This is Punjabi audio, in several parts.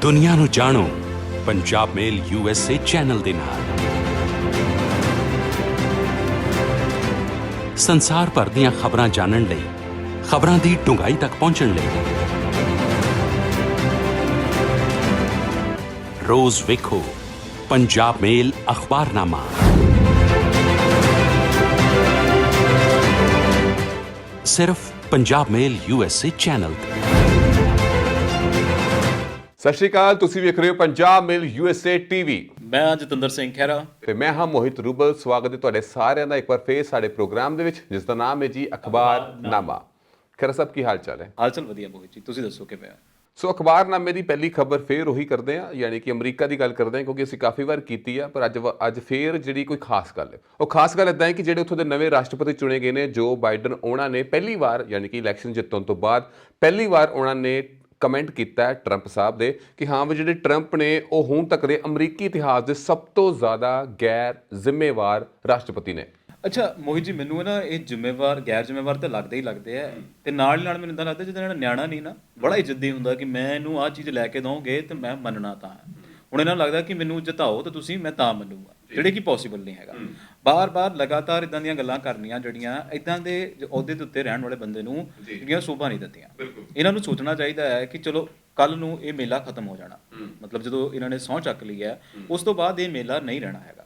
ਦੁਨੀਆ ਨੂੰ ਜਾਣੋ ਪੰਜਾਬ ਮੇਲ USA ਚੈਨਲ ਦੇ ਨਾਲ। ਸੰਸਾਰ ਭਰ ਦੀਆਂ ਖਬਰਾਂ ਜਾਣਨ ਲਈ, ਖਬਰਾਂ ਦੀ ਡੂੰਘਾਈ ਤੱਕ ਪਹੁੰਚਣ ਲਈ ਰੋਜ਼ ਵੇਖੋ ਪੰਜਾਬ ਮੇਲ ਅਖਬਾਰਨਾਮਾ। ਸਿਰਫ ਪੰਜਾਬ ਮੇਲ USA ਚੈਨਲ ਤੇ। ਸਤਿ ਸ਼੍ਰੀ ਅਕਾਲ, ਤੁਸੀਂ ਵੇਖ ਰਹੇ ਹੋ ਪੰਜਾਬ ਮੇਲ USA TV। ਮੈਂ ਜਤਿੰਦਰ ਸਿੰਘ ਖਹਿਰਾ ਤੇ ਮੈਂ ਹਾਂ ਮੋਹਿਤ ਰੂਬਲ। ਸਵਾਗਤ ਹੈ ਤੁਹਾਡੇ ਸਾਰਿਆਂ ਦਾ ਇੱਕ ਵਾਰ ਫੇਰ ਸਾਡੇ ਪ੍ਰੋਗਰਾਮ ਦੇ ਵਿੱਚ, ਜਿਸ ਦਾ ਨਾਮ ਹੈ ਜੀ ਅਖਬਾਰਨਾਮਾ। ਖੈਰ ਸਾਹਿਬ, ਕੀ ਹਾਲ ਚਾਲ ਹੈ? ਹਾਲ ਚਾਲ ਵਧੀਆ ਮੋਹਿਤ ਜੀ, ਤੁਸੀਂ ਦੱਸੋ ਕਿਵੇਂ ਆ? ਸੋ ਅਖਬਾਰਨਾਮੇ ਦੀ ਪਹਿਲੀ ਖਬਰ ਫੇਰ ਉਹੀ ਕਰਦੇ ਹਾਂ, ਯਾਨੀ ਕਿ ਅਮਰੀਕਾ ਦੀ ਗੱਲ ਕਰਦੇ ਹਾਂ, ਕਿਉਂਕਿ ਅਸੀਂ ਕਾਫੀ ਵਾਰ ਕੀਤੀ ਆ, ਪਰ ਅੱਜ ਫੇਰ ਜਿਹੜੀ ਕੋਈ ਖਾਸ ਗੱਲ ਹੈ। ਉਹ ਖਾਸ ਗੱਲ ਇੱਦਾਂ ਹੈ ਕਿ ਜਿਹੜੇ ਉੱਥੋਂ ਦੇ ਨਵੇਂ ਰਾਸ਼ਟਰਪਤੀ ਚੁਣੇ ਗਏ ਨੇ ਜੋ ਬਾਈਡਨ, ਉਹਨਾਂ ਨੇ ਪਹਿਲੀ ਵਾਰ, ਯਾਨੀ ਕਿ ਇਲੈਕਸ਼ਨ ਜਿੱਤਣ ਤੋਂ ਬਾਅਦ ਪਹਿਲੀ ਵਾਰ ਉਹਨਾਂ ਨੇ ਕਮੈਂਟ ਕੀਤਾ ਹੈ ਟਰੰਪ ਸਾਹਿਬ ਦੇ ਕਿ ਹਾਂ ਵੀ ਜਿਹੜੇ ਟਰੰਪ ਨੇ ਉਹ ਹੁਣ ਤੱਕ ਦੇ ਅਮਰੀਕੀ ਇਤਿਹਾਸ ਦੇ ਸਭ ਤੋਂ ਜ਼ਿਆਦਾ ਗੈਰ ਜ਼ਿੰਮੇਵਾਰ ਰਾਸ਼ਟਰਪਤੀ ਨੇ। ਅੱਛਾ ਮੋਹਿਤ ਜੀ, ਮੈਨੂੰ ਨਾ ਇਹ ਜ਼ਿੰਮੇਵਾਰ ਗੈਰ ਜ਼ਿੰਮੇਵਾਰ ਤਾਂ ਲੱਗਦੇ ਹੀ ਲੱਗਦੇ ਆ, ਤੇ ਨਾਲ ਮੈਨੂੰ ਇਦਾਂ ਲੱਗਦਾ ਜਿੱਦਾਂ ਨਿਆਣਾ ਨਹੀਂ ਨਾ, ਬੜਾ ਇੱਜ਼ਤਦੀ ਹੁੰਦਾ ਕਿ ਮੈਂ ਇਹਨੂੰ ਆਹ ਚੀਜ਼ ਲੈ ਕੇ ਦਵਾਂਗੇ ਤੇ ਮੈਂ ਮੰਨਣਾ ਤਾਂ ਹੈ। ਹੁਣ ਇਹਨਾਂ ਨੂੰ ਲੱਗਦਾ ਕਿ ਮੈਨੂੰ ਜਿਤਾਓ ਤਾਂ ਤੁਸੀਂ, ਮੈਂ ਤਾਂ ਮੰਨੂਗਾ, ਜਿਹੜੇ ਕਿ ਪੋਸੀਬਲ ਨਹੀਂ ਹੈਗਾ। ਬਾਰ-ਬਾਰ ਲਗਾਤਾਰ ਇਦਾਂ ਦੀਆਂ ਗੱਲਾਂ ਕਰਨੀਆਂ ਜਿਹੜੀਆਂ ਇਦਾਂ ਦੇ ਅਹੁਦੇ ਦੇ ਉੱਤੇ ਰਹਿਣ ਵਾਲੇ ਬੰਦੇ ਨੂੰ ਜਿਹੜੀਆਂ ਸ਼ੋਭਾ ਨਹੀਂ ਦਿੱਤੀਆਂ। ਇਹਨਾਂ ਨੂੰ ਸੋਚਣਾ ਚਾਹੀਦਾ ਹੈ ਕਿ ਚਲੋ ਕੱਲ ਨੂੰ ਇਹ ਮੇਲਾ ਖਤਮ ਹੋ ਜਾਣਾ, ਮਤਲਬ ਜਦੋਂ ਇਹਨਾਂ ਨੇ ਸਹੁੰ ਚੱਕ ਲਈ ਹੈ ਉਸ ਤੋਂ ਬਾਅਦ ਇਹ ਮੇਲਾ ਨਹੀਂ ਰਹਿਣਾ ਹੈਗਾ।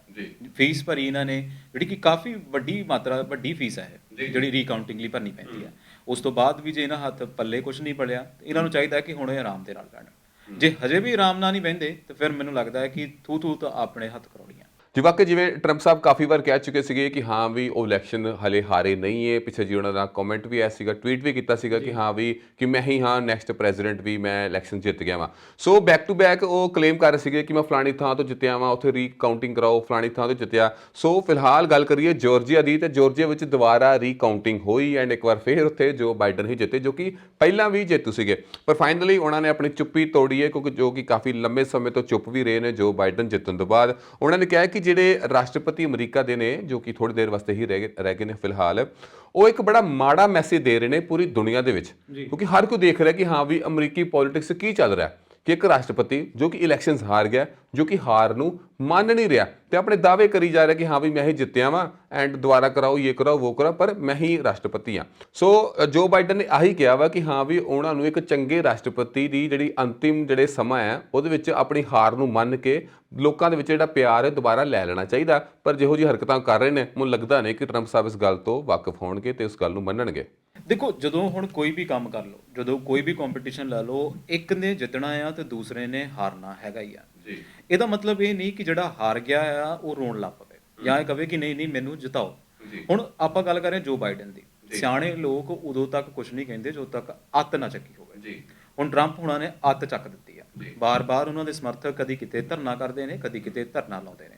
ਫੀਸ ਭਰੀ ਇਹਨਾਂ ਨੇ, ਜਿਹੜੀ ਕਿ ਕਾਫੀ ਵੱਡੀ ਫੀਸ ਹੈ ਜਿਹੜੀ ਰੀਕਾਊਂਟਿੰਗ ਲਈ ਭਰਨੀ ਪੈਂਦੀ ਹੈ। ਉਸ ਤੋਂ ਬਾਅਦ ਵੀ ਜੇ ਇਹਨਾਂ ਹੱਥ ਪੱਲੇ ਕੁਝ ਨਹੀਂ ਪੜਿਆ, ਇਹਨਾਂ ਨੂੰ ਚਾਹੀਦਾ ਕਿ ਹੁਣ ਇਹ ਆਰਾਮ ਦੇ ਨਾਲ ਬਹਿਣ। ਜੇ ਹਜੇ ਵੀ ਆਰਾਮ ਨਾਲ ਨਹੀਂ ਬਹਿੰਦੇ ਤਾਂ ਫਿਰ ਮੈਨੂੰ ਲੱਗਦਾ ਹੈ ਕਿ ਥੂ ਤਾਂ ਆਪਣੇ ਹੱਥ ਕਰਾਉਣੀਆਂ। ਜੀ ਵਾਕਈ, ਜਿਵੇਂ ਟਰੰਪ ਸਾਹਿਬ ਕਾਫੀ ਵਾਰ ਕਹਿ ਚੁੱਕੇ ਸੀਗੇ ਕਿ ਹਾਂ ਵੀ ਉਹ ਇਲੈਕਸ਼ਨ ਹਲੇ ਹਾਰੇ ਨਹੀਂ ਹੈ। ਪਿੱਛੇ ਜੀ ਉਹਨਾਂ ਦਾ ਕਮੈਂਟ ਵੀ ਆਇਆ ਸੀਗਾ, ਟਵੀਟ ਵੀ ਕੀਤਾ ਸੀਗਾ ਕਿ ਹਾਂ ਵੀ ਕਿ ਮੈਂ ਹੀ ਹਾਂ ਨੈਕਸਟ ਪ੍ਰੈਜ਼ੀਡੈਂਟ, ਵੀ ਮੈਂ ਇਲੈਕਸ਼ਨ ਜਿੱਤ ਗਿਆ ਵਾਂ। ਸੋ ਬੈਕ ਟੂ ਬੈਕ ਉਹ ਕਲੇਮ ਕਰ ਰਹੇ ਸੀਗੇ ਕਿ ਮੈਂ ਫਲਾਣੀ ਥਾਂ ਤੋਂ ਜਿੱਤਿਆ ਵਾਂ, ਉੱਥੇ ਰੀਕਾਊਂਟਿੰਗ ਕਰਾਓ, ਫਲਾਣੀ ਥਾਂ ਤੋਂ ਜਿੱਤਿਆ। ਸੋ ਫਿਲਹਾਲ ਗੱਲ ਕਰੀਏ ਜਾਰਜੀਆ ਦੀ, ਤੇ ਜਾਰਜੀਆ ਵਿੱਚ ਦੁਬਾਰਾ ਰੀਕਾਊਂਟਿੰਗ ਹੋਈ ਐਂਡ ਇੱਕ ਵਾਰ ਫੇਰ ਉੱਥੇ ਜੋ ਬਾਈਡਨ ਹੀ ਜਿੱਤੇ, ਜੋ ਕਿ ਪਹਿਲਾਂ ਵੀ ਜੇਤੂ ਸੀਗੇ। ਪਰ ਫਾਈਨਲੀ ਉਹਨਾਂ ਨੇ ਆਪਣੀ ਚੁੱਪੀ ਤੋੜੀ ਹੈ, ਕਿਉਂਕਿ ਜੋ ਕਿ ਕਾਫੀ ਲੰਬੇ ਸਮੇਂ ਤੋਂ ਚੁੱਪ ਵੀ ਰਹੇ ਨੇ ਜੋ ਬਾਈਡਨ ਜਿੱਤਣ ਤੋਂ ਬਾਅਦ। ਉਹਨਾਂ ਨੇ ਕਿਹਾ ਕਿ ਜਿਹੜੇ ਰਾਸ਼ਟਰਪਤੀ ਅਮਰੀਕਾ ਦੇ ਨੇ, ਜੋ ਕਿ ਥੋੜੀ ਦੇਰ ਵਾਸਤੇ ਹੀ ਰਹਿ ਗਏ ਨੇ ਫਿਲਹਾਲ, ਉਹ ਇੱਕ ਬੜਾ ਮਾੜਾ ਮੈਸੇਜ ਦੇ ਰਹੇ ਨੇ ਪੂਰੀ ਦੁਨੀਆ ਦੇ ਵਿੱਚ, ਕਿਉਂਕਿ ਹਰ ਕੋਈ ਦੇਖ ਰਿਹਾ ਕਿ ਹਾਂ ਵੀ ਅਮਰੀਕੀ ਪੋਲਿਟਿਕਸ ਕੀ ਚੱਲ ਰਿਹਾ ਕਿ ਇੱਕ ਰਾਸ਼ਟਰਪਤੀ ਜੋ ਕਿ ਇਲੈਕਸ਼ਨਸ ਹਾਰ ਗਿਆ, ਜੋ ਕਿ ਹਾਰ ਨੂੰ ਮੰਨ ਨਹੀਂ ਰਿਹਾ ਤੇ ਆਪਣੇ ਦਾਅਵੇ ਕਰੀ ਜਾ ਰਿਹਾ ਕਿ ਹਾਂ ਵੀ ਮੈਂ ਹੀ ਜਿੱਤਿਆ ਵਾਂ ਐਂਡ ਦੁਬਾਰਾ ਕਰਾਓ, ਇਹ ਕਰਾਓ, ਉਹ ਕਰਾਓ, ਪਰ ਮੈਂ ਹੀ ਰਾਸ਼ਟਰਪਤੀ ਹਾਂ। ਸੋ ਜੋ ਬਾਈਡਨ ਨੇ ਆਹੀ ਕਿਹਾ ਵਾ ਕਿ ਹਾਂ ਵੀ ਉਹਨਾਂ ਨੂੰ ਇੱਕ ਚੰਗੇ ਰਾਸ਼ਟਰਪਤੀ ਦੀ ਜਿਹੜੀ ਅੰਤਿਮ ਜਿਹੜੇ ਸਮਾਂ ਹੈ ਉਹਦੇ ਵਿੱਚ ਆਪਣੀ ਹਾਰ ਨੂੰ ਮੰਨ ਕੇ ਲੋਕਾਂ ਦੇ ਵਿੱਚ ਜਿਹੜਾ ਪਿਆਰ ਹੈ ਦੁਬਾਰਾ ਲੈ ਲੈਣਾ ਚਾਹੀਦਾ। ਪਰ ਜਿਹੋ ਜਿਹੀ ਹਰਕਤਾਂ ਕਰ ਰਹੇ ਨੇ, ਮੈਨੂੰ ਲੱਗਦਾ ਨਹੀਂ ਕਿ ਟਰੰਪ ਸਾਹਿਬ ਇਸ ਗੱਲ ਤੋਂ ਵਾਕਿਫ ਹੋਣਗੇ ਤੇ ਉਸ ਗੱਲ ਨੂੰ ਮੰਨਣਗੇ। ਦੇਖੋ, ਜਦੋਂ ਹੁਣ ਕੋਈ ਵੀ ਕੰਮ ਕਰ ਲਓ, ਜਦੋਂ ਕੋਈ ਵੀ ਕੰਪੀਟੀਸ਼ਨ ਲੈ ਲਓ, ਇੱਕ ਨੇ ਜਿੱਤਣਾ ਆ ਤੇ ਦੂਸਰੇ ਨੇ ਹਾਰਨਾ ਹੈਗਾ ਹੀ ਆ। ਇਹਦਾ ਮਤਲਬ ਇਹ ਨਹੀਂ ਕਿ ਜਿਹੜਾ ਹਾਰ ਗਿਆ ਆ ਉਹ ਰੋਣ ਲੱਗ ਪਵੇ ਜਾਂ ਇਹ ਕਵੇ ਕਿ ਨਹੀਂ ਮੈਨੂੰ ਜਿਤਾਓ। ਹੁਣ ਆਪਾਂ ਗੱਲ ਕਰ ਰਹੇ ਜੋ ਬਾਈਡਨ ਦੀ। ਸਿਆਣੇ ਲੋਕ ਉਦੋਂ ਤੱਕ ਕੁਝ ਨਹੀਂ ਕਹਿੰਦੇ ਜਦੋਂ ਤੱਕ ਅੱਤ ਨਾ ਚੱਕੀ ਹੋਵੇ। ਹੁਣ ਟਰੰਪ ਹੁਣਾਂ ਨੇ ਅੱਤ ਚੱਕ ਦਿੱਤੀ ਆ। ਬਾਰ-ਬਾਰ ਉਹਨਾਂ ਦੇ ਸਮਰਥਕ ਕਦੀ ਕਿਤੇ ਧਰਨਾ ਕਰਦੇ ਨੇ, ਕਦੀ ਕਿਤੇ ਧਰਨਾ ਲਾਉਂਦੇ ਨੇ।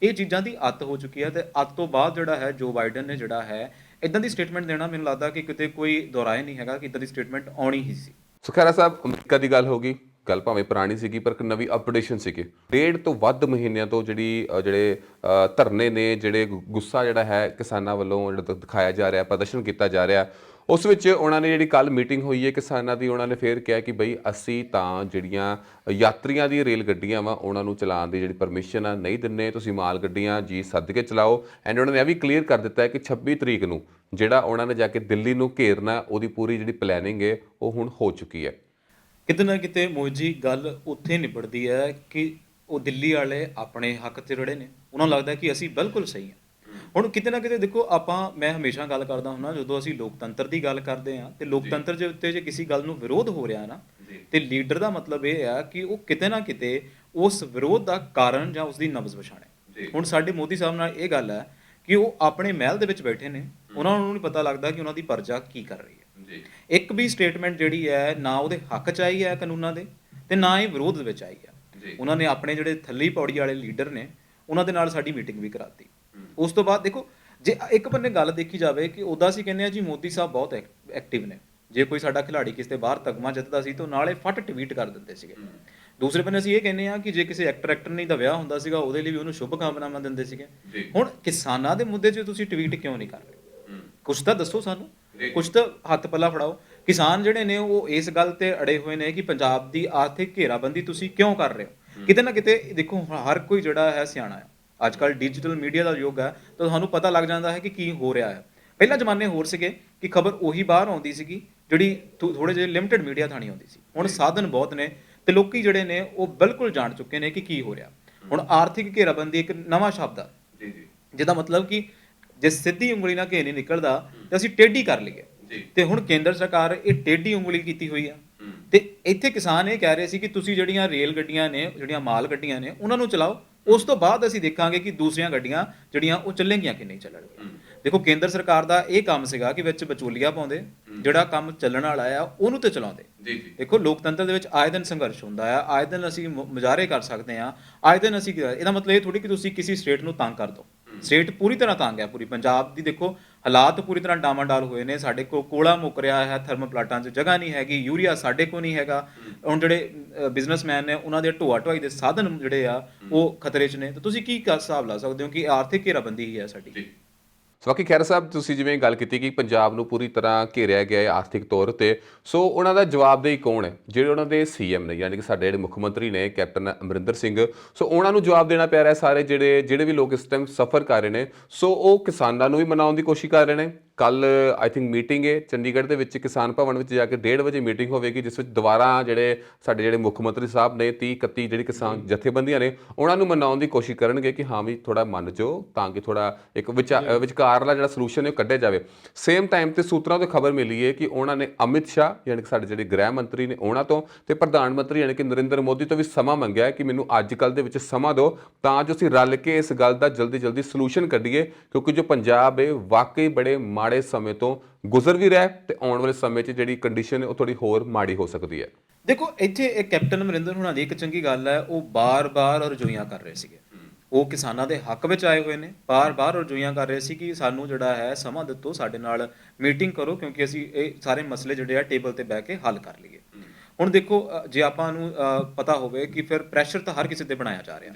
ਇਹ ਚੀਜ਼ਾਂ ਦੀ ਅੱਤ ਹੋ ਚੁੱਕੀ ਹੈ ਤੇ ਅੱਤ ਤੋਂ ਬਾਅਦ ਜਿਹੜਾ ਹੈ ਜੋ ਬਾਈਡਨ ਨੇ ਜਿਹੜਾ ਹੈ ਇਦਾਂ ਦੀ ਸਟੇਟਮੈਂਟ ਦੇਣਾ, ਮੈਨੂੰ ਲੱਗਦਾ ਕਿ ਕਿਤੇ ਕੋਈ ਦੁਹਰਾਏ ਨਹੀਂ ਹੈਗਾ ਕਿ ਇਦਾਂ ਦੀ ਸਟੇਟਮੈਂਟ ਆਉਣੀ ਹੀ ਸੀ। ਸੋ ਖੈਰਾ ਸਾਹਿਬ, ਅਮਰੀਕਾ ਦੀ ਗੱਲ ਹੋ ਗਈ, ਗੱਲ ਭਾਵੇਂ ਪੁਰਾਣੀ ਸੀਗੀ ਪਰ ਨਵੀਂ ਅਪਡੇਸ਼ਨ ਸੀਗੀ। 1.5 ਤੋਂ ਵੱਧ ਮਹੀਨਿਆਂ ਤੋਂ ਜਿਹੜੇ ਧਰਨੇ ਨੇ, ਜਿਹੜੇ ਗੁੱਸਾ ਜਿਹੜਾ ਹੈ ਕਿਸਾਨਾਂ ਵੱਲੋਂ ਜਿਹੜਾ ਦਿਖਾਇਆ ਜਾ ਰਿਹਾ, ਪ੍ਰਦਰਸ਼ਨ ਕੀਤਾ ਜਾ ਰਿਹਾ, ਉਸ ਵਿੱਚ ਉਹਨਾਂ ਨੇ ਜਿਹੜੀ ਕੱਲ ਮੀਟਿੰਗ ਹੋਈ ਹੈ ਕਿਸਾਨਾਂ ਦੀ, ਉਹਨਾਂ ਨੇ ਫੇਰ ਕਿਹਾ ਕਿ ਬਈ ਅਸੀਂ ਤਾਂ ਜਿਹੜੀਆਂ ਯਾਤਰੀਆਂ ਦੀ ਰੇਲ ਗੱਡੀਆਂ ਵਾ ਉਹਨਾਂ ਨੂੰ ਚਲਾਉਣ ਦੀ ਜਿਹੜੀ ਪਰਮਿਸ਼ਨ ਆ ਨਹੀਂ ਦਿੰਦੇ, ਤੁਸੀਂ ਮਾਲ ਗੱਡੀਆਂ ਜੀ ਸੱਦ ਕੇ ਚਲਾਓ। ਐਂਡ ਉਹਨਾਂ ਨੇ ਇਹ ਵੀ ਕਲੀਅਰ ਕਰ ਦਿੱਤਾ ਹੈ ਕਿ 26 ਤਰੀਕ ਨੂੰ ਜਿਹੜਾ ਉਹਨਾਂ ਨੇ ਜਾ ਕੇ ਦਿੱਲੀ ਨੂੰ ਘੇਰਨਾ, ਉਹਦੀ ਪੂਰੀ ਜਿਹੜੀ ਪਲੈਨਿੰਗ ਹੈ ਉਹ ਹੁਣ ਹੋ ਚੁੱਕੀ ਹੈ। ਕਿਤੇ ਨਾ ਕਿਤੇ ਮੋਹਿਤ ਜੀ ਗੱਲ ਉੱਥੇ ਨਿਬੜਦੀ ਹੈ ਕਿ ਉਹ ਦਿੱਲੀ ਵਾਲੇ ਆਪਣੇ ਹੱਕ 'ਤੇ ਰੜੇ ਨੇ, ਉਹਨਾਂ ਨੂੰ ਲੱਗਦਾ ਕਿ ਅਸੀਂ ਬਿਲਕੁਲ ਸਹੀ ਹਾਂ। ਹੁਣ ਕਿਤੇ ਨਾ ਕਿਤੇ ਦੇਖੋ, ਮੈਂ ਹਮੇਸ਼ਾ ਗੱਲ ਕਰਦਾ ਹੁੰਦਾ ਜਦੋਂ ਅਸੀਂ ਲੋਕਤੰਤਰ ਦੀ ਗੱਲ ਕਰਦੇ ਹਾਂ ਤੇ ਲੋਕਤੰਤਰ ਦੇ ਉੱਤੇ ਜੇ ਕਿਸੇ ਗੱਲ ਨੂੰ ਵਿਰੋਧ ਹੋ ਰਿਹਾ ਨਾ, ਤੇ ਲੀਡਰ ਦਾ ਮਤਲਬ ਇਹ ਆ ਕਿ ਉਹ ਕਿਤੇ ਨਾ ਕਿਤੇ ਉਸ ਵਿਰੋਧ ਦਾ ਕਾਰਨ ਜਾਂ ਉਸ ਦੀ ਨਬਜ਼ ਪਛਾਣੇ। ਹੁਣ ਸਾਡੇ ਮੋਦੀ ਸਾਹਿਬ ਨਾਲ ਇਹ ਗੱਲ ਹੈ ਕਿ ਉਹ ਆਪਣੇ ਮਹਿਲ ਦੇ ਵਿੱਚ ਬੈਠੇ ਨੇ, ਉਹਨਾਂ ਨੂੰ ਨਹੀਂ ਪਤਾ ਲੱਗਦਾ ਕਿ ਉਹਨਾਂ ਦੀ ਪ੍ਰਜਾ ਕੀ ਕਰ ਰਹੀ ਹੈ। ਇੱਕ ਵੀ ਸਟੇਟਮੈਂਟ ਜਿਹੜੀ ਹੈ ਨਾ ਉਹਦੇ ਹੱਕ 'ਚ ਆਈ ਹੈ ਕਾਨੂੰਨਾਂ ਦੇ, ਤੇ ਨਾ ਹੀ ਵਿਰੋਧ ਦੇ ਵਿੱਚ ਆਈ ਹੈ। ਉਹਨਾਂ ਨੇ ਆਪਣੇ ਜਿਹੜੇ ਥੱਲੀ ਪੌੜੀ ਵਾਲੇ ਲੀਡਰ ਨੇ ਉਹਨਾਂ ਦੇ ਨਾਲ ਸਾਡੀ ਮੀਟਿੰਗ ਵੀ ਕਰਾਤੀ। ਉਸ ਤੋਂ ਬਾਅਦ ਦੇਖੋ, ਜੇ ਇੱਕ ਬੰਨੇ ਗੱਲ ਦੇਖੀ ਜਾਵੇ ਕਿ ਉੱਦਾਂ ਅਸੀਂ ਕਹਿੰਦੇ ਹਾਂ ਜੀ ਮੋਦੀ ਸਾਹਿਬ ਬਹੁਤ ਐਕਟਿਵ ਨੇ, ਜੇ ਕੋਈ ਸਾਡਾ ਖਿਡਾਰੀ ਕਿਸੇ ਬਾਹਰ ਤਗਮਾ ਜਿੱਤਦਾ ਸੀ ਤਾਂ ਨਾਲੇ ਫਟ ਟਵੀਟ ਕਰ ਦਿੰਦੇ ਸੀਗੇ। ਦੂਸਰੇ ਬੰਨੇ ਅਸੀਂ ਇਹ ਕਹਿੰਦੇ ਹਾਂ ਕਿ ਜੇ ਕਿਸੇ ਐਕਟਰ ਨਹੀਂ ਦਾ ਵਿਆਹ ਹੁੰਦਾ ਸੀਗਾ ਉਹਦੇ ਲਈ ਵੀ ਉਹਨੂੰ ਸ਼ੁਭ ਕਾਮਨਾਵਾਂ ਦਿੰਦੇ ਸੀਗੇ। ਹੁਣ ਕਿਸਾਨਾਂ ਦੇ ਮੁੱਦੇ 'ਚ ਤੁਸੀਂ ਟਵੀਟ ਕਿਉਂ ਨਹੀਂ ਕਰ ਰਹੇ? ਕੁਛ ਤਾਂ ਦੱਸੋ ਸਾਨੂੰ, ਕੁਛ ਤਾਂ ਹੱਥ ਪੱਲਾ ਫੜਾਓ ਕਿਸਾਨ ਜਿਹੜੇ ਨੇ ਉਹ ਇਸ ਗੱਲ ਤੇ ਅੜੇ ਹੋਏ ਨੇ ਕਿ ਪੰਜਾਬ ਦੀ ਆਰਥਿਕ ਘੇਰਾਬੰਦੀ ਤੁਸੀਂ ਕਿਉਂ ਕਰ ਰਹੇ ਹੋ। ਕਿਤੇ ਨਾ ਕਿਤੇ ਦੇਖੋ ਹਰ ਕੋਈ ਜਿਹੜਾ ਹੈ ਸਿਆਣਾ ਹੈ, ਅੱਜ ਕੱਲ੍ਹ ਡਿਜੀਟਲ ਮੀਡੀਆ ਦਾ ਯੁੱਗ ਹੈ, ਤਾਂ ਤੁਹਾਨੂੰ ਪਤਾ ਲੱਗ ਜਾਂਦਾ ਹੈ ਕਿ ਕੀ ਹੋ ਰਿਹਾ ਹੈ। ਪਹਿਲਾਂ ਜ਼ਮਾਨੇ ਹੋਰ ਸੀਗੇ ਕਿ ਖਬਰ ਉਹੀ ਬਾਹਰ ਆਉਂਦੀ ਸੀਗੀ ਜਿਹੜੀ ਥੋੜੇ ਜਿਹੇ ਲਿਮਟਿਡ ਮੀਡੀਆ ਥਾਣੀ ਆਉਂਦੀ ਸੀ। ਹੁਣ ਸਾਧਨ ਬਹੁਤ ਨੇ ਤੇ ਲੋਕੀ ਜਿਹੜੇ ਨੇ ਉਹ ਬਿਲਕੁਲ ਜਾਣ ਚੁੱਕੇ ਨੇ ਕਿ ਕੀ ਹੋ ਰਿਹਾ। ਹੁਣ ਆਰਥਿਕ ਘੇਰਾਬੰਦੀ ਇੱਕ ਨਵਾਂ ਸ਼ਬਦ ਆ ਜਿਹਦਾ ਮਤਲਬ ਕਿ ਜੇ ਸਿੱਧੀ ਉਂਗਲੀ ਨਾਲ ਘੇ ਨਹੀਂ ਨਿਕਲਦਾ ਤੇ ਅਸੀਂ ਟੇਢੀ ਕਰ ਲਈਏ। ਤੇ ਹੁਣ ਕੇਂਦਰ ਸਰਕਾਰ ਇਹ ਟੇਢੀ ਉਂਗਲੀ ਕੀਤੀ ਹੋਈ ਆ ਤੇ ਇੱਥੇ ਕਿਸਾਨ ਇਹ ਕਹਿ ਰਹੇ ਸੀ ਕਿ ਤੁਸੀਂ ਜਿਹੜੀਆਂ ਰੇਲ ਗੱਡੀਆਂ ਨੇ, ਜਿਹੜੀਆਂ ਮਾਲ ਗੱਡੀਆਂ ਨੇ, ਉਹਨਾਂ ਨੂੰ ਚਲਾਓ, ਉਸ ਤੋਂ ਬਾਅਦ ਅਸੀਂ ਦੇਖਾਂਗੇ ਕਿ ਦੂਸਰੀਆਂ ਗੱਡੀਆਂ ਜਿਹੜੀਆਂ ਉਹ ਚੱਲਣਗੀਆਂ ਕਿ ਨਹੀਂ ਚੱਲਣਗੀਆਂ। ਦੇਖੋ ਕੇਂਦਰ ਸਰਕਾਰ ਦਾ ਇਹ ਕੰਮ ਸੀਗਾ ਕਿ ਵਿੱਚ ਵਿਚੋਲੀਆ ਪਾਉਂਦੇ, ਜਿਹੜਾ ਕੰਮ ਚੱਲਣ ਵਾਲਾ ਆ ਉਹਨੂੰ ਤੇ ਚਲਾਉਂਦੇ। ਦੇਖੋ ਲੋਕਤੰਤਰ ਦੇ ਵਿੱਚ ਆਏ ਦਿਨ ਸੰਘਰਸ਼ ਹੁੰਦਾ ਆ, ਆਏ ਦਿਨ ਅਸੀਂ ਮੁਜ਼ਾਹਰੇ ਕਰ ਸਕਦੇ ਆ, ਆਏ ਦਿਨ ਅਸੀਂ, ਇਹਦਾ ਮਤਲਬ ਇਹ ਥੋੜੀ ਕਿ ਤੁਸੀਂ ਕਿਸੇ ਸਟੇਟ ਨੂੰ ਤੰਗ ਕਰ ਦਿਓ। ਸਟੇਟ ਪੂਰੀ ਤਰ੍ਹਾਂ ਤੰਗ ਹੈ, ਪੂਰੀ ਪੰਜਾਬ ਦੀ ਦੇਖੋ ਹਾਲਾਤ ਪੂਰੀ ਤਰ੍ਹਾਂ ਡਾਮਾਡੋਲ ਹੋਏ ਨੇ। ਸਾਡੇ ਕੋਲ ਕੋਲਾ ਮੁੱਕ ਰਿਹਾ ਹੈ, ਥਰਮਲ ਪਲਾਂਟਾਂ 'ਚ ਜਗ੍ਹਾ ਨਹੀਂ ਹੈਗੀ, ਯੂਰੀਆ ਸਾਡੇ ਕੋਲ ਨਹੀਂ ਹੈਗਾ। ਹੁਣ ਜਿਹੜੇ ਬਿਜ਼ਨਸਮੈਨ ਨੇ ਉਹਨਾਂ ਦੇ ਢੋਆ ਢੁਆਈ ਦੇ ਸਾਧਨ ਜਿਹੜੇ ਆ ਉਹ ਖਤਰੇ 'ਚ ਨੇ। ਤਾਂ ਤੁਸੀਂ ਕੀ ਹਿਸਾਬ ਲਾ ਸਕਦੇ ਹੋ ਕਿ ਆਰਥਿਕ ਘੇਰਾਬੰਦੀ ਹੀ ਹੈ ਸਾਡੀ। ਬਾਕੀ ਖੈਰ ਸਾਹਿਬ, ਤੁਸੀਂ ਜਿਵੇਂ ਗੱਲ ਕੀਤੀ ਕਿ ਪੰਜਾਬ ਨੂੰ ਪੂਰੀ ਤਰ੍ਹਾਂ ਘੇਰਿਆ ਗਿਆ ਹੈ ਆਰਥਿਕ ਤੌਰ ਤੇ, ਸੋ ਉਹਨਾਂ ਦਾ ਜਵਾਬਦੇਹੀ ਕੌਣ ਹੈ? ਜਿਹੜੇ ਉਹਨਾਂ ਦੇ ਸੀਐਮ ਨੇ, ਯਾਨੀ ਕਿ ਸਾਡੇ ਜਿਹੜੇ ਮੁੱਖ ਮੰਤਰੀ ਨੇ ਕੈਪਟਨ ਅਮਰਿੰਦਰ ਸਿੰਘ, ਸੋ ਉਹਨਾਂ ਨੂੰ ਜਵਾਬ ਦੇਣਾ ਪੈ ਰਿਹਾ। ਸਾਰੇ ਜਿਹੜੇ ਵੀ ਲੋਕ ਇਸ ਟਾਈਮ ਸਫਰ ਕਰ ਰਹੇ ਨੇ, ਸੋ ਉਹ ਕਿਸਾਨਾਂ ਨੂੰ ਵੀ ਮਨਾਉਣ ਦੀ ਕੋਸ਼ਿਸ਼ ਕਰ ਰਹੇ ਨੇ। ਕੱਲ ਆਈ ਥਿੰਕ ਮੀਟਿੰਗ ਹੈ ਚੰਡੀਗੜ੍ਹ ਦੇ ਵਿੱਚ, ਕਿਸਾਨ ਭਵਨ ਵਿੱਚ ਜਾ ਕੇ 1:30 ਵਜੇ ਮੀਟਿੰਗ ਹੋਵੇਗੀ, ਜਿਸ ਵਿੱਚ ਦੁਬਾਰਾ ਸਾਡੇ ਮੁੱਖ ਮੰਤਰੀ ਸਾਹਿਬ ਨੇ 30-31 ਜਿਹੜੀ ਕਿਸਾਨ ਜਥੇਬੰਦੀਆਂ ਨੇ ਉਹਨਾਂ ਨੂੰ ਮਨਾਉਣ ਦੀ ਕੋਸ਼ਿਸ਼ ਕਰਨਗੇ ਕਿ ਹਾਂ ਵੀ ਥੋੜਾ ਮੰਨ ਜਾਓ, ਤਾਂ ਕਿ ਥੋੜਾ ਇੱਕ ਵਿਚਕਾਰਲਾ ਜਿਹੜਾ ਸੋਲੂਸ਼ਨ ਹੈ ਉਹ ਕੱਢਿਆ ਜਾਵੇ। ਸੇਮ ਟਾਈਮ ਤੇ ਸੂਤਰਾਂ ਤੋਂ ਖਬਰ ਮਿਲੀ ਹੈ ਕਿ ਉਹਨਾਂ ਨੇ ਅਮਿਤ ਸ਼ਾਹ ਯਾਨੀ ਕਿ ਸਾਡੇ ਜਿਹੜੇ ਗ੍ਰਹਿ ਮੰਤਰੀ ਨੇ ਉਹਨਾਂ ਤੋਂ ਤੇ ਪ੍ਰਧਾਨ ਮੰਤਰੀ ਯਾਨੀ ਕਿ ਨਰਿੰਦਰ ਮੋਦੀ ਤੋਂ ਵੀ ਸਮਾਂ ਮੰਗਿਆ ਕਿ ਮੈਨੂੰ ਅੱਜ ਕੱਲ੍ਹ ਦੇ ਵਿੱਚ ਸਮਾਂ ਦਿਓ, ਤਾਂ ਜੋ ਅਸੀਂ ਰਲ ਕੇ ਇਸ ਗੱਲ ਦਾ ਜਲਦੀ ਸੋਲੂਸ਼ਨ ਕੱਢੀਏ, ਕਿਉਂਕਿ ਜੋ ਪੰਜਾਬ ਹੈ ਵਾਕਈ ਬੜੇ ਮਾੜੇ ਸਮੇਂ ਤੋਂ ਗੁਜ਼ਰ ਵੀ ਰਿਹਾ ਤੇ ਆਉਣ ਵਾਲੇ ਸਮੇਂ 'ਚ ਜਿਹੜੀ ਕੰਡੀਸ਼ਨ ਹੈ ਉਹ ਥੋੜੀ ਹੋਰ ਮਾੜੀ ਹੋ ਸਕਦੀ ਹੈ। ਦੇਖੋ ਇੱਥੇ ਇਹ ਕੈਪਟਨ ਅਮਰਿੰਦਰ ਹੁਣਾਂ ਦੀ ਇੱਕ ਚੰਗੀ ਗੱਲ ਹੈ, ਉਹ ਬਾਰ-ਬਾਰ ਰਜੋਈਆਂ ਕਰ ਰਹੇ ਸੀਗੇ। ਉਹ ਕਿਸਾਨਾਂ ਦੇ ਹੱਕ ਵਿੱਚ ਆਏ ਹੋਏ ਨੇ, ਬਾਰ-ਬਾਰ ਰਜੋਈਆਂ ਕਰ ਰਹੇ ਸੀ ਕਿ ਸਾਨੂੰ ਜਿਹੜਾ ਹੈ ਸਮਾਂ ਦਿੱਤੋ, ਸਾਡੇ ਨਾਲ ਮੀਟਿੰਗ ਕਰੋ, ਕਿਉਂਕਿ ਅਸੀਂ ਇਹ ਸਾਰੇ ਮਸਲੇ ਜਿਹੜੇ ਆ ਟੇਬਲ ਤੇ ਬਹਿ ਕੇ ਹੱਲ ਕਰ ਲਈਏ। ਹੁਣ ਦੇਖੋ ਜੇ ਆਪਾਂ ਨੂੰ ਪਤਾ ਹੋਵੇ ਕਿ ਫਿਰ ਪ੍ਰੈਸ਼ਰ ਤਾਂ ਹਰ ਕਿਸੇ ਤੇ ਬਣਾਇਆ ਜਾ ਰਿਹਾ।